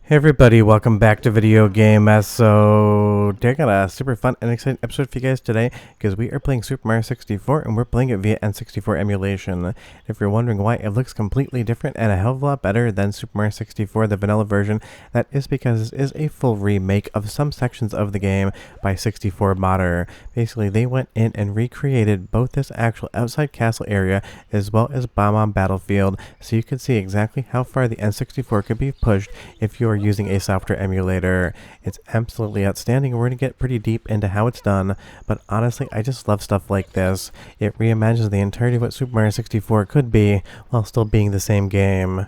Hey everybody, welcome back to Video Game Mess. So, I got a super fun and exciting episode for you guys today because we are playing Super Mario 64 and we're playing it via N64 emulation. If you're wondering why it looks completely different and a hell of a lot better than Super Mario 64, the vanilla version, that is because this is a full remake of some sections of the game by 64 Modder. Basically, they went in and recreated both this actual outside castle area as well as Bob-omb Battlefield so you can see exactly how far the N64 could be pushed if you are using a software emulator. It's absolutely outstanding. We're going to get pretty deep into how it's done, but honestly, I just love stuff like this. It reimagines the entirety of what Super Mario 64 could be while still being the same game.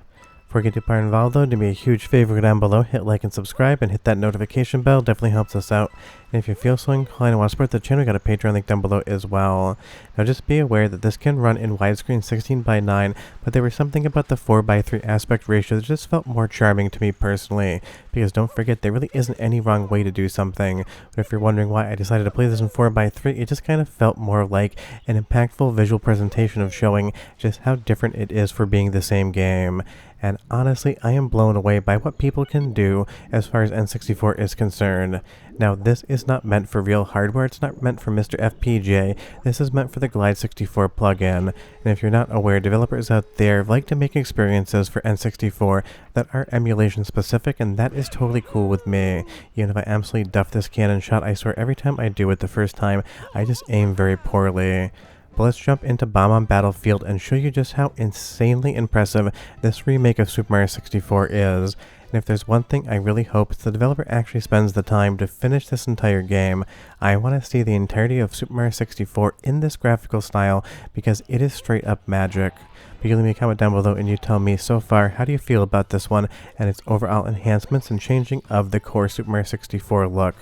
Before we get too far involved though, do me a huge favor down below, hit like and subscribe and hit that notification bell, definitely helps us out. And if you feel so inclined and want to support the channel, we got a Patreon link down below as well. Now just be aware that this can run in widescreen 16:9, but there was something about the 4:3 aspect ratio that just felt more charming to me personally. Because don't forget, there really isn't any wrong way to do something. But if you're wondering why I decided to play this in 4:3, it just kind of felt more like an impactful visual presentation of showing just how different it is for being the same game. And honestly, I am blown away by what people can do as far as N64 is concerned. Now, this is not meant for real hardware, it's not meant for Mr. FPGA, this is meant for the Glide 64 plugin. And if you're not aware, developers out there like to make experiences for N64 that are emulation specific, and that is totally cool with me. Even if I absolutely duff this cannon shot, I swear every time I do it the first time, I just aim very poorly. But let's jump into Bob-omb Battlefield and show you just how insanely impressive this remake of Super Mario 64 is. And if there's one thing I really hope, it's the developer actually spends the time to finish this entire game. I want to see the entirety of Super Mario 64 in this graphical style because it is straight up magic. But you leave me a comment down below and you tell me so far, how do you feel about this one and its overall enhancements and changing of the core Super Mario 64 look.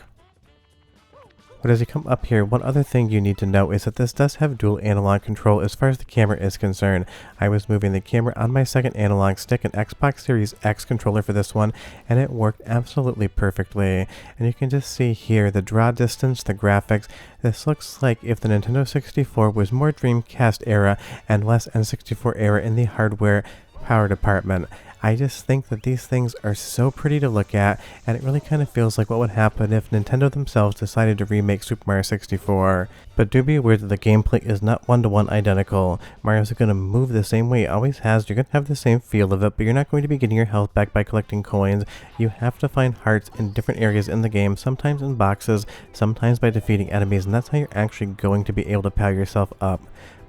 But as you come up here, one other thing you need to know is that this does have dual analog control as far as the camera is concerned. I was moving the camera on my second analog stick, an Xbox Series X controller for this one, and it worked absolutely perfectly. And you can just see here the draw distance, the graphics. This looks like if the Nintendo 64 was more Dreamcast era and less N64 era in the hardware power department. I just think that these things are so pretty to look at, and it really kind of feels like what would happen if Nintendo themselves decided to remake Super Mario 64. But do be aware that the gameplay is not one-to-one identical. Mario's going to move the same way it always has, you're going to have the same feel of it, but you're not going to be getting your health back by collecting coins. You have to find hearts in different areas in the game, sometimes in boxes, sometimes by defeating enemies, and that's how you're actually going to be able to power yourself up.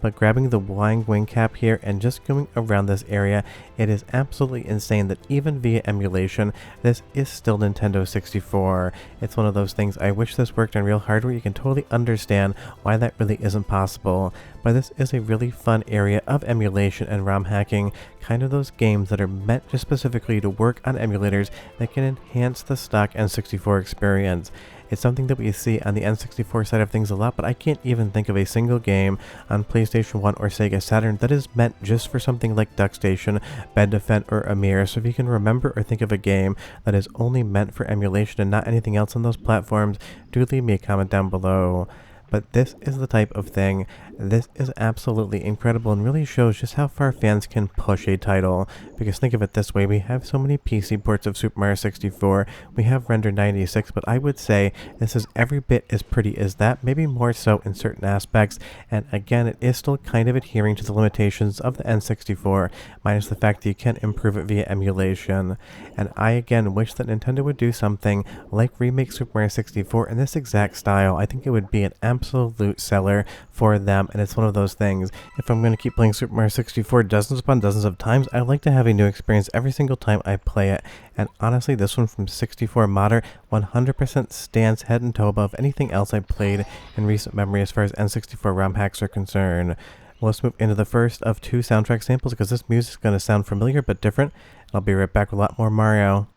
But grabbing the flying wing cap here and just going around this area, it is absolutely insane that even via emulation, this is still Nintendo 64. It's one of those things, I wish this worked on real hardware. You can totally understand why that really isn't possible. But this is a really fun area of emulation and ROM hacking, kind of those games that are meant just specifically to work on emulators that can enhance the stock N64 experience. It's something that we see on the N64 side of things a lot, but I can't even think of a single game on PlayStation 1 or Sega Saturn that is meant just for something like DuckStation, Bed Defend, or Amir. So if you can remember or think of a game that is only meant for emulation and not anything else on those platforms, do leave me a comment down below. But this is the type of thing, this is absolutely incredible and really shows just how far fans can push a title. Because think of it this way, we have so many PC ports of Super Mario 64, we have Render 96, but I would say this is every bit as pretty as that, maybe more so in certain aspects, and again it is still kind of adhering to the limitations of the N64, minus the fact that you can improve it via emulation. And I again wish that Nintendo would do something like remake Super Mario 64 in this exact style. I think it would be an absolute seller for them, and it's one of those things, if I'm going to keep playing Super Mario 64 dozens upon dozens of times, I like to have a new experience every single time I play it. And honestly, this one from 64 Modder 100% stands head and toe above anything else I played in recent memory as far as N64 ROM hacks are concerned. Well, let's move into the first of two soundtrack samples because this music is going to sound familiar but different. I'll be right back with a lot more Mario.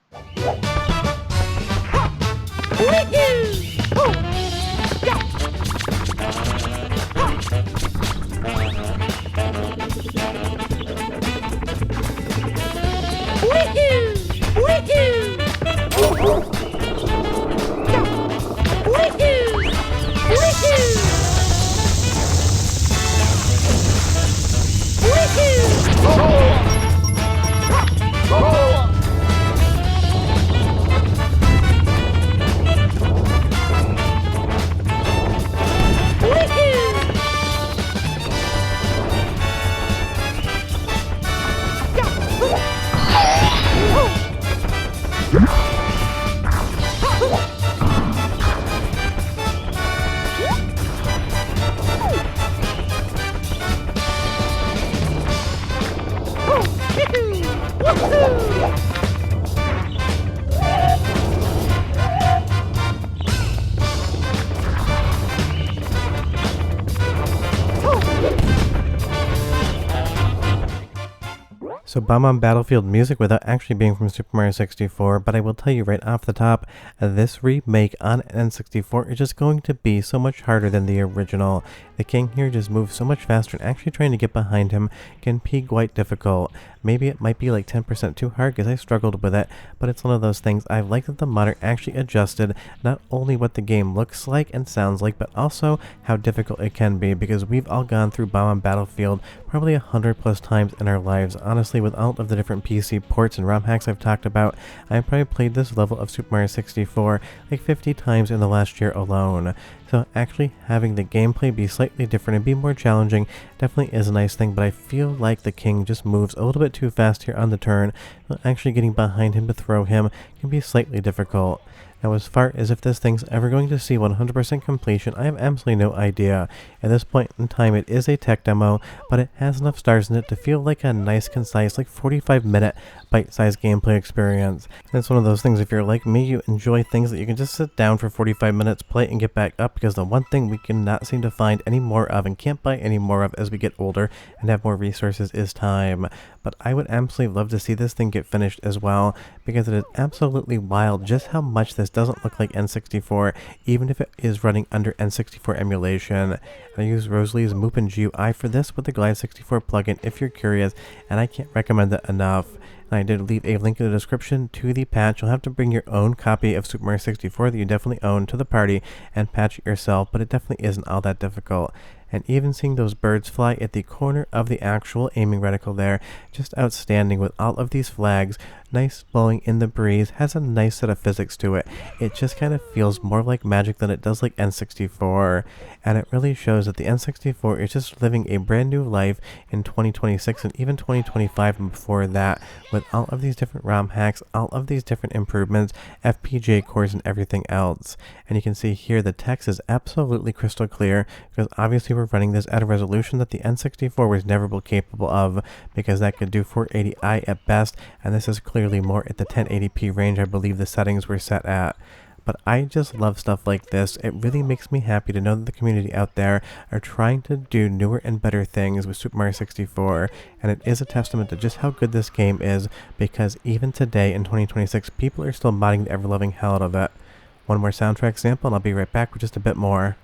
So Bob-omb Battlefield music without actually being from Super Mario 64, but I will tell you right off the top, this remake on N64 is just going to be so much harder than the original. The king here just moves so much faster, and actually trying to get behind him can be quite difficult. Maybe it might be like 10% too hard because I struggled with it, but it's one of those things I like that the modder actually adjusted not only what the game looks like and sounds like, but also how difficult it can be, because we've all gone through Bob-omb Battlefield probably 100+ times in our lives. Honestly, with all of the different PC ports and ROM hacks I've talked about, I've probably played this level of Super Mario 64 like 50 times in the last year alone. So actually having the gameplay be slightly different and be more challenging definitely is a nice thing, but I feel like the king just moves a little bit too fast here on the turn, so actually getting behind him to throw him can be slightly difficult. Now, as far as if this thing's ever going to see 100% completion, I have absolutely no idea. At this point in time, it is a tech demo, but it has enough stars in it to feel like a nice, concise, like 45-minute bite-sized gameplay experience. And it's one of those things, if you're like me, you enjoy things that you can just sit down for 45 minutes, play, and get back up, because the one thing we cannot seem to find any more of and can't buy any more of as we get older and have more resources is time. But I would absolutely love to see this thing get finished as well, because it is absolutely wild just how much this doesn't look like N64, even if it is running under N64 emulation. I use Rosalie's Moopin GUI for this with the Glide64 plugin if you're curious, and I can't recommend it enough. And I did leave a link in the description to the patch. You'll have to bring your own copy of Super Mario 64 that you definitely own to the party and patch it yourself, but it definitely isn't all that difficult. And even seeing those birds fly at the corner of the actual aiming reticle there, just outstanding with all of these flags, nice blowing in the breeze, has a nice set of physics to it. It just kind of feels more like magic than it does like N64, and it really shows that the N64 is just living a brand new life in 2026 and even 2025 and before that, with all of these different ROM hacks, all of these different improvements, FPGA cores, and everything else. And you can see here the text is absolutely crystal clear, because obviously we're running this at a resolution that the N64 was never capable of, because that could do 480i at best, and this is clearly more at the 1080p range I believe the settings were set at. But I just love stuff like this. It really makes me happy to know that the community out there are trying to do newer and better things with Super Mario 64, and it is a testament to just how good this game is, because even today in 2026 people are still modding the ever-loving hell out of it. One more soundtrack sample and I'll be right back with just a bit more.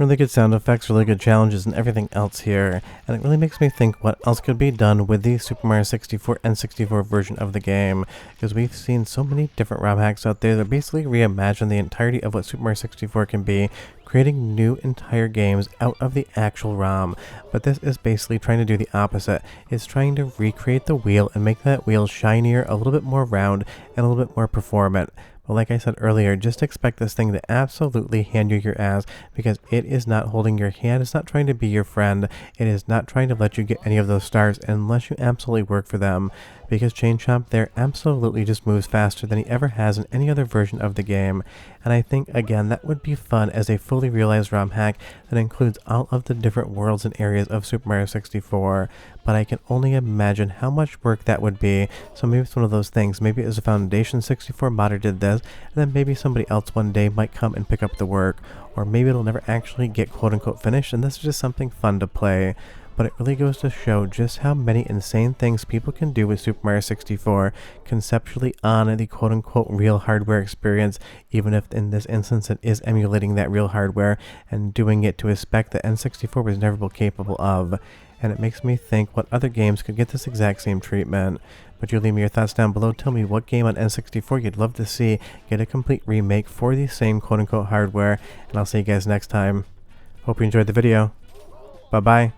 Really good sound effects, really good challenges, and everything else here, and it really makes me think what else could be done with the Super Mario 64 and 64 version of the game, because we've seen so many different ROM hacks out there that basically reimagine the entirety of what Super Mario 64 can be, creating new entire games out of the actual ROM. But this is basically trying to do the opposite. It's trying to recreate the wheel and make that wheel shinier, a little bit more round, and a little bit more performant. But like I said earlier, just expect this thing to absolutely hand you your ass, because it is not holding your hand, it's not trying to be your friend, it is not trying to let you get any of those stars unless you absolutely work for them, because Chain Chomp there absolutely just moves faster than he ever has in any other version of the game. And I think, again, that would be fun as a fully realized ROM hack that includes all of the different worlds and areas of Super Mario 64, but I can only imagine how much work that would be. So maybe it's one of those things, maybe it was a Foundation 64 modder did this, and then maybe somebody else one day might come and pick up the work, or maybe it'll never actually get quote-unquote finished, and this is just something fun to play. But it really goes to show just how many insane things people can do with Super Mario 64 conceptually on the quote-unquote real hardware experience, even if in this instance it is emulating that real hardware and doing it to a spec that N64 was never capable of. And it makes me think what other games could get this exact same treatment. But you leave me your thoughts down below. Tell me what game on N64 you'd love to see get a complete remake for the same quote-unquote hardware, and I'll see you guys next time. Hope you enjoyed the video. Bye-bye.